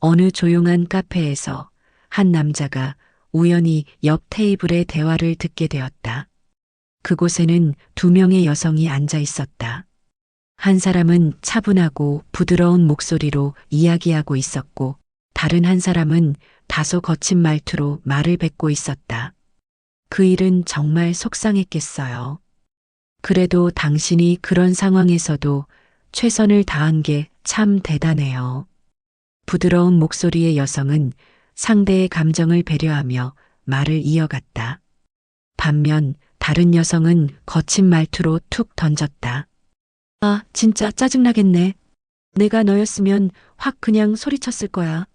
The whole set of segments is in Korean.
어느 조용한 카페에서 한 남자가 우연히 옆 테이블의 대화를 듣게 되었다. 그곳에는 두 명의 여성이 앉아 있었다. 한 사람은 차분하고 부드러운 목소리로 이야기하고 있었고, 다른 한 사람은 다소 거친 말투로 말을 뱉고 있었다. 그 일은 정말 속상했겠어요. 그래도 당신이 그런 상황에서도 최선을 다한 게 참 대단해요. 부드러운 목소리의 여성은 상대의 감정을 배려하며 말을 이어갔다. 반면 다른 여성은 거친 말투로 툭 던졌다. 아, 진짜 짜증나겠네. 내가 너였으면 확 그냥 소리쳤을 거야.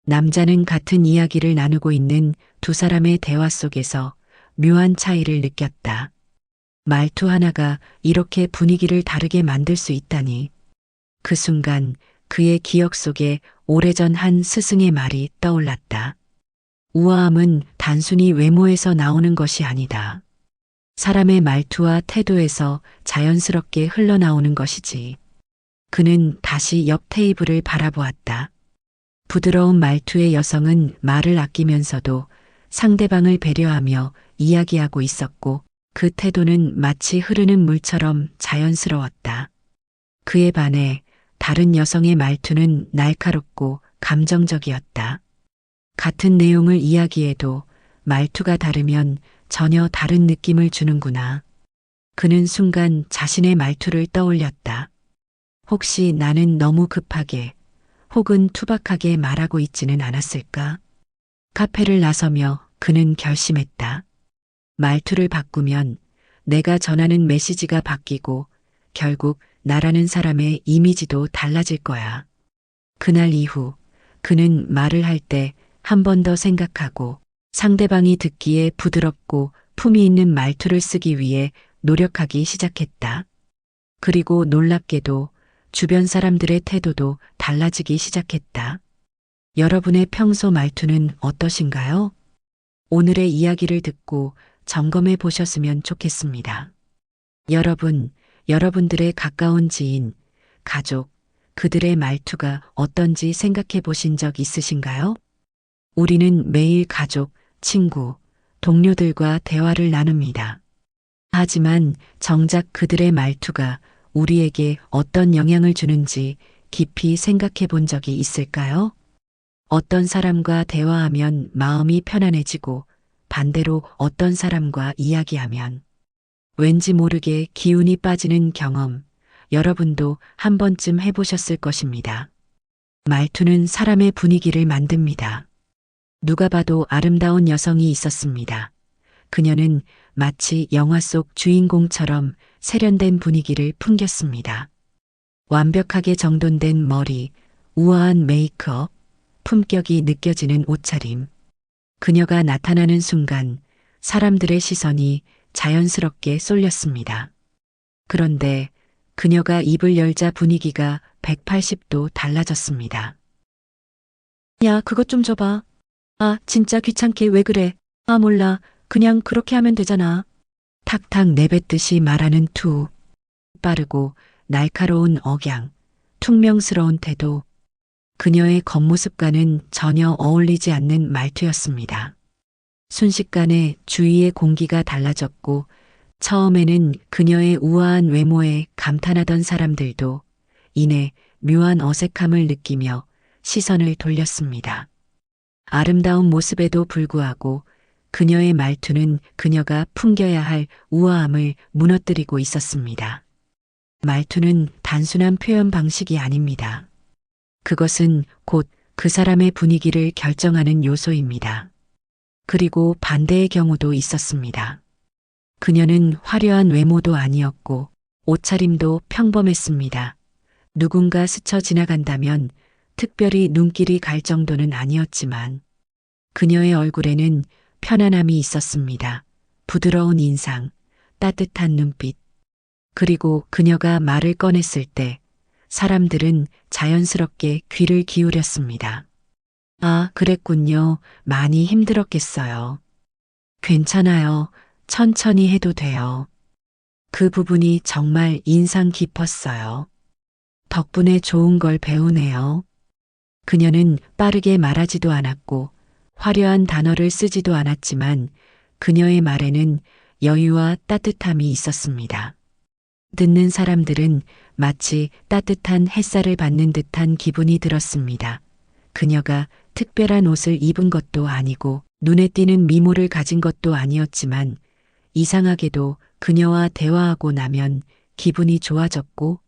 남자는 같은 이야기를 나누고 있는 두 사람의 대화 속에서 묘한 차이를 느꼈다. 말투 하나가 이렇게 분위기를 다르게 만들 수 있다니. 그 순간 그의 기억 속에 오래전 한 스승의 말이 떠올랐다. 우아함은 단순히 외모에서 나오는 것이 아니다. 사람의 말투와 태도에서 자연스럽게 흘러나오는 것이지. 그는 다시 옆 테이블을 바라보았다. 부드러운 말투의 여성은 말을 아끼면서도 상대방을 배려하며 이야기하고 있었고, 그 태도는 마치 흐르는 물처럼 자연스러웠다. 그에 반해 다른 여성의 말투는 날카롭고 감정적이었다. 같은 내용을 이야기해도 말투가 다르면 전혀 다른 느낌을 주는구나. 그는 순간 자신의 말투를 떠올렸다. 혹시 나는 너무 급하게 혹은 투박하게 말하고 있지는 않았을까? 카페를 나서며 그는 결심했다. 말투를 바꾸면 내가 전하는 메시지가 바뀌고 결국 나라는 사람의 이미지도 달라질 거야. 그날 이후 그는 말을 할 때 한 번 더 생각하고 상대방이 듣기에 부드럽고 품위 있는 말투를 쓰기 위해 노력하기 시작했다. 그리고 놀랍게도 주변 사람들의 태도도 달라지기 시작했다. 여러분의 평소 말투는 어떠신가요? 오늘의 이야기를 듣고 점검해 보셨으면 좋겠습니다. 여러분들의 가까운 지인, 가족, 그들의 말투가 어떤지 생각해 보신 적 있으신가요? 우리는 매일 가족, 친구, 동료들과 대화를 나눕니다. 하지만 정작 그들의 말투가 우리에게 어떤 영향을 주는지 깊이 생각해 본 적이 있을까요? 어떤 사람과 대화하면 마음이 편안해지고 반대로 어떤 사람과 이야기하면 왠지 모르게 기운이 빠지는 경험, 여러분도 한 번쯤 해보셨을 것입니다. 말투는 사람의 분위기를 만듭니다. 누가 봐도 아름다운 여성이 있었습니다. 그녀는 마치 영화 속 주인공처럼 세련된 분위기를 풍겼습니다. 완벽하게 정돈된 머리, 우아한 메이크업, 품격이 느껴지는 옷차림. 그녀가 나타나는 순간 사람들의 시선이 자연스럽게 쏠렸습니다. 그런데 그녀가 입을 열자 분위기가 180도 달라졌습니다. 야, 그것 좀 줘봐. 아, 진짜 귀찮게 왜 그래? 아, 몰라. 그냥 그렇게 하면 되잖아. 탁탁 내뱉듯이 말하는 투. 빠르고 날카로운 억양, 퉁명스러운 태도. 그녀의 겉모습과는 전혀 어울리지 않는 말투였습니다. 순식간에 주위의 공기가 달라졌고 처음에는 그녀의 우아한 외모에 감탄하던 사람들도 이내 묘한 어색함을 느끼며 시선을 돌렸습니다. 아름다운 모습에도 불구하고 그녀의 말투는 그녀가 풍겨야 할 우아함을 무너뜨리고 있었습니다. 말투는 단순한 표현 방식이 아닙니다. 그것은 곧 그 사람의 분위기를 결정하는 요소입니다. 그리고 반대의 경우도 있었습니다. 그녀는 화려한 외모도 아니었고 옷차림도 평범했습니다. 누군가 스쳐 지나간다면 특별히 눈길이 갈 정도는 아니었지만 그녀의 얼굴에는 편안함이 있었습니다. 부드러운 인상, 따뜻한 눈빛. 그리고 그녀가 말을 꺼냈을 때 사람들은 자연스럽게 귀를 기울였습니다. 아, 그랬군요. 많이 힘들었겠어요. 괜찮아요. 천천히 해도 돼요. 그 부분이 정말 인상 깊었어요. 덕분에 좋은 걸 배우네요. 그녀는 빠르게 말하지도 않았고 화려한 단어를 쓰지도 않았지만 그녀의 말에는 여유와 따뜻함이 있었습니다. 듣는 사람들은 마치 따뜻한 햇살을 받는 듯한 기분이 들었습니다. 그녀가 특별한 옷을 입은 것도 아니고 눈에 띄는 미모를 가진 것도 아니었지만 이상하게도 그녀와 대화하고 나면 기분이 좋아졌고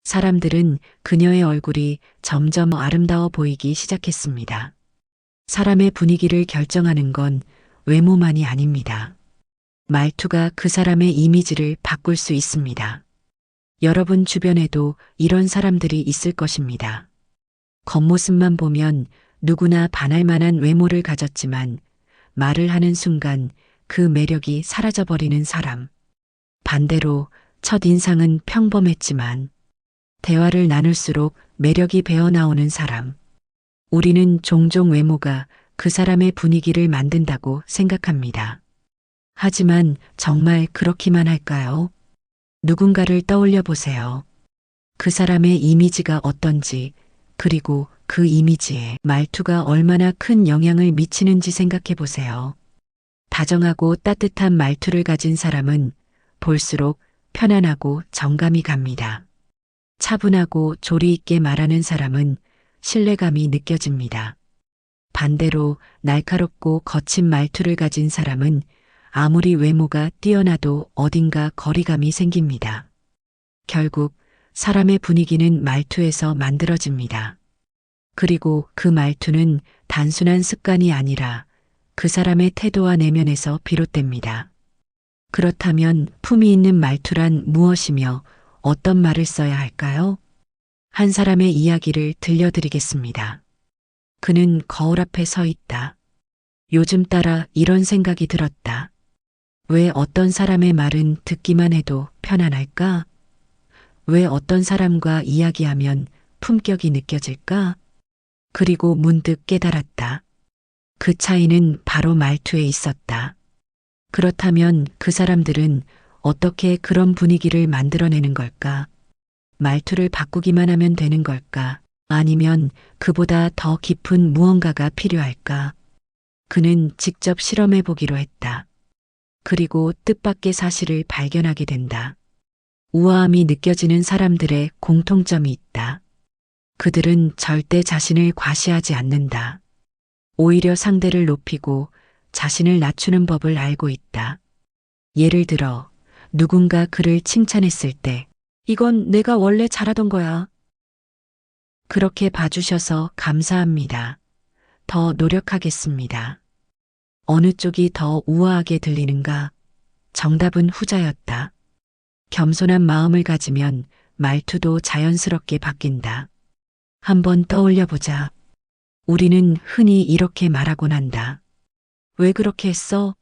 사람들은 그녀의 얼굴이 점점 아름다워 보이기 시작했습니다. 사람의 분위기를 결정하는 건 외모만이 아닙니다. 말투가 그 사람의 이미지를 바꿀 수 있습니다. 여러분 주변에도 이런 사람들이 있을 것입니다. 겉모습만 보면 누구나 반할 만한 외모를 가졌지만 말을 하는 순간 그 매력이 사라져버리는 사람. 반대로 첫인상은 평범했지만 대화를 나눌수록 매력이 배어나오는 사람. 우리는 종종 외모가 그 사람의 분위기를 만든다고 생각합니다. 하지만 정말 그렇기만 할까요? 누군가를 떠올려 보세요. 그 사람의 이미지가 어떤지, 그리고 그 이미지에 말투가 얼마나 큰 영향을 미치는지 생각해 보세요. 다정하고 따뜻한 말투를 가진 사람은 볼수록 편안하고 정감이 갑니다. 차분하고 조리 있게 말하는 사람은 신뢰감이 느껴집니다. 반대로 날카롭고 거친 말투를 가진 사람은 아무리 외모가 뛰어나도 어딘가 거리감이 생깁니다. 결국 사람의 분위기는 말투에서 만들어집니다. 그리고 그 말투는 단순한 습관이 아니라 그 사람의 태도와 내면에서 비롯됩니다. 그렇다면 품위 있는 말투란 무엇이며 어떤 말을 써야 할까요? 한 사람의 이야기를 들려드리겠습니다. 그는 거울 앞에 서 있다. 요즘 따라 이런 생각이 들었다. 왜 어떤 사람의 말은 듣기만 해도 편안할까? 왜 어떤 사람과 이야기하면 품격이 느껴질까? 그리고 문득 깨달았다. 그 차이는 바로 말투에 있었다. 그렇다면 그 사람들은 어떻게 그런 분위기를 만들어내는 걸까? 말투를 바꾸기만 하면 되는 걸까? 아니면 그보다 더 깊은 무언가가 필요할까? 그는 직접 실험해 보기로 했다. 그리고 뜻밖의 사실을 발견하게 된다. 우아함이 느껴지는 사람들의 공통점이 있다. 그들은 절대 자신을 과시하지 않는다. 오히려 상대를 높이고 자신을 낮추는 법을 알고 있다. 예를 들어 누군가 그를 칭찬했을 때 이건 내가 원래 잘하던 거야. 그렇게 봐주셔서 감사합니다. 더 노력하겠습니다. 어느 쪽이 더 우아하게 들리는가? 정답은 후자였다. 겸손한 마음을 가지면 말투도 자연스럽게 바뀐다. 한번 떠올려 보자. 우리는 흔히 이렇게 말하곤 한다. 왜 그렇게 했어?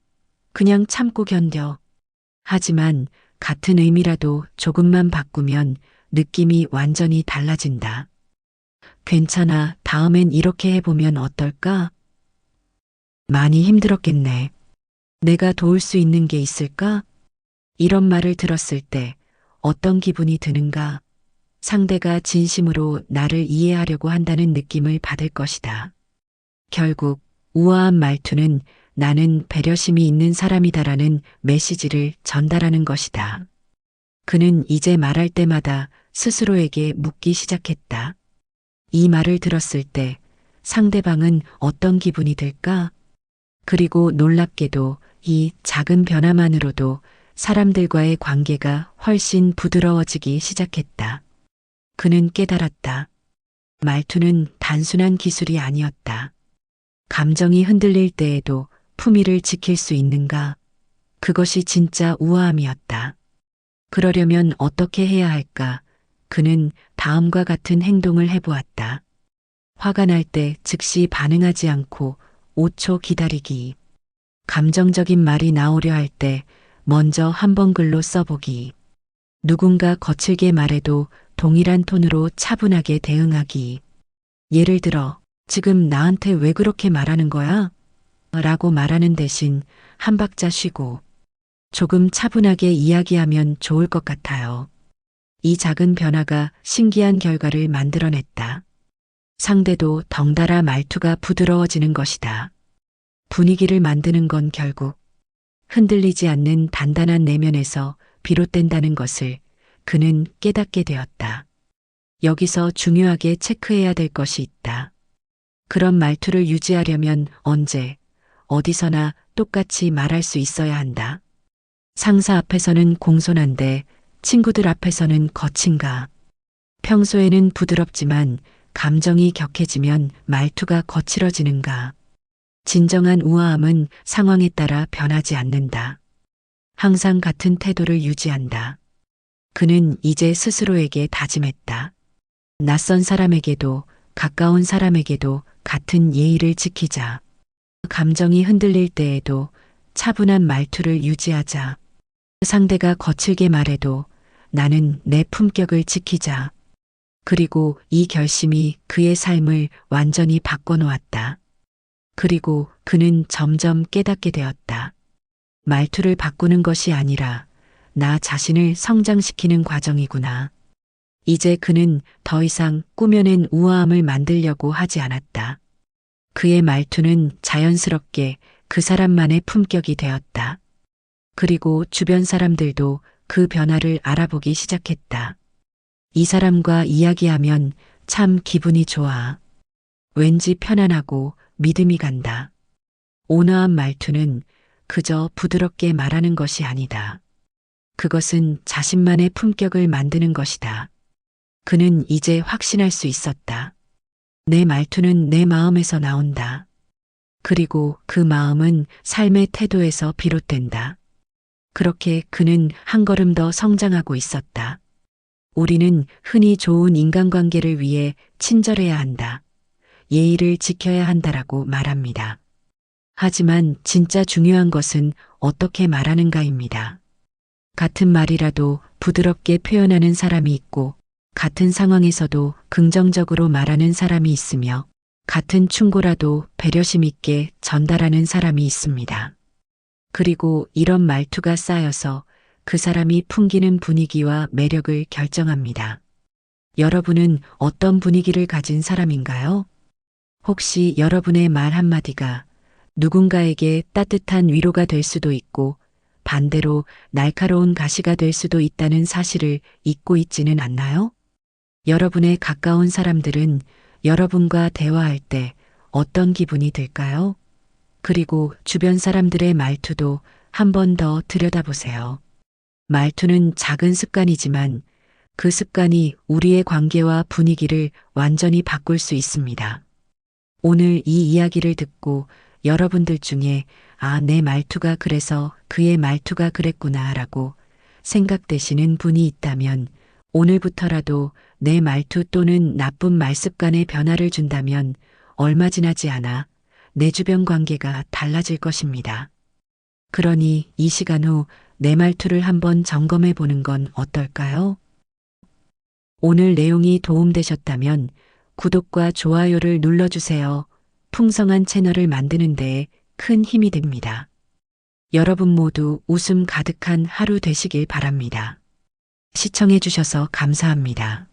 그냥 참고 견뎌. 하지만 같은 의미라도 조금만 바꾸면 느낌이 완전히 달라진다. 괜찮아, 다음엔 이렇게 해보면 어떨까? 많이 힘들었겠네. 내가 도울 수 있는 게 있을까? 이런 말을 들었을 때 어떤 기분이 드는가? 상대가 진심으로 나를 이해하려고 한다는 느낌을 받을 것이다. 결국 우아한 말투는 나는 배려심이 있는 사람이다라는 메시지를 전달하는 것이다. 그는 이제 말할 때마다 스스로에게 묻기 시작했다. 이 말을 들었을 때 상대방은 어떤 기분이 들까? 그리고 놀랍게도 이 작은 변화만으로도 사람들과의 관계가 훨씬 부드러워지기 시작했다. 그는 깨달았다. 말투는 단순한 기술이 아니었다. 감정이 흔들릴 때에도 품위를 지킬 수 있는가? 그것이 진짜 우아함이었다. 그러려면 어떻게 해야 할까? 그는 다음과 같은 행동을 해보았다. 화가 날 때 즉시 반응하지 않고 5초 기다리기. 감정적인 말이 나오려 할 때 먼저 한 번 글로 써보기. 누군가 거칠게 말해도 동일한 톤으로 차분하게 대응하기. 예를 들어, 지금 나한테 왜 그렇게 말하는 거야? 라고 말하는 대신 한 박자 쉬고 조금 차분하게 이야기하면 좋을 것 같아요. 이 작은 변화가 신기한 결과를 만들어냈다. 상대도 덩달아 말투가 부드러워지는 것이다. 분위기를 만드는 건 결국 흔들리지 않는 단단한 내면에서 비롯된다는 것을 그는 깨닫게 되었다. 여기서 중요하게 체크해야 될 것이 있다. 그런 말투를 유지하려면 언제, 어디서나 똑같이 말할 수 있어야 한다. 상사 앞에서는 공손한데 친구들 앞에서는 거친가. 평소에는 부드럽지만 감정이 격해지면 말투가 거칠어지는가. 진정한 우아함은 상황에 따라 변하지 않는다. 항상 같은 태도를 유지한다. 그는 이제 스스로에게 다짐했다. 낯선 사람에게도 가까운 사람에게도 같은 예의를 지키자. 감정이 흔들릴 때에도 차분한 말투를 유지하자. 상대가 거칠게 말해도 나는 내 품격을 지키자. 그리고 이 결심이 그의 삶을 완전히 바꿔놓았다. 그리고 그는 점점 깨닫게 되었다. 말투를 바꾸는 것이 아니라 나 자신을 성장시키는 과정이구나. 이제 그는 더 이상 꾸며낸 우아함을 만들려고 하지 않았다. 그의 말투는 자연스럽게 그 사람만의 품격이 되었다. 그리고 주변 사람들도 그 변화를 알아보기 시작했다. 이 사람과 이야기하면 참 기분이 좋아. 왠지 편안하고 믿음이 간다. 온화한 말투는 그저 부드럽게 말하는 것이 아니다. 그것은 자신만의 품격을 만드는 것이다. 그는 이제 확신할 수 있었다. 내 말투는 내 마음에서 나온다. 그리고 그 마음은 삶의 태도에서 비롯된다. 그렇게 그는 한 걸음 더 성장하고 있었다. 우리는 흔히 좋은 인간관계를 위해 친절해야 한다. 예의를 지켜야 한다라고 말합니다. 하지만 진짜 중요한 것은 어떻게 말하는가입니다. 같은 말이라도 부드럽게 표현하는 사람이 있고 같은 상황에서도 긍정적으로 말하는 사람이 있으며 같은 충고라도 배려심 있게 전달하는 사람이 있습니다. 그리고 이런 말투가 쌓여서 그 사람이 풍기는 분위기와 매력을 결정합니다. 여러분은 어떤 분위기를 가진 사람인가요? 혹시 여러분의 말 한마디가 누군가에게 따뜻한 위로가 될 수도 있고 반대로 날카로운 가시가 될 수도 있다는 사실을 잊고 있지는 않나요? 여러분의 가까운 사람들은 여러분과 대화할 때 어떤 기분이 들까요? 그리고 주변 사람들의 말투도 한 번 더 들여다보세요. 말투는 작은 습관이지만 그 습관이 우리의 관계와 분위기를 완전히 바꿀 수 있습니다. 오늘 이 이야기를 듣고 여러분들 중에 내 말투가 그래서 그의 말투가 그랬구나 라고 생각되시는 분이 있다면 오늘부터라도 내 말투 또는 나쁜 말습관에 변화를 준다면 얼마 지나지 않아 내 주변 관계가 달라질 것입니다. 그러니 이 시간 후 내 말투를 한번 점검해 보는 건 어떨까요? 오늘 내용이 도움되셨다면 구독과 좋아요를 눌러주세요. 풍성한 채널을 만드는 데 큰 힘이 됩니다. 여러분 모두 웃음 가득한 하루 되시길 바랍니다. 시청해 주셔서 감사합니다.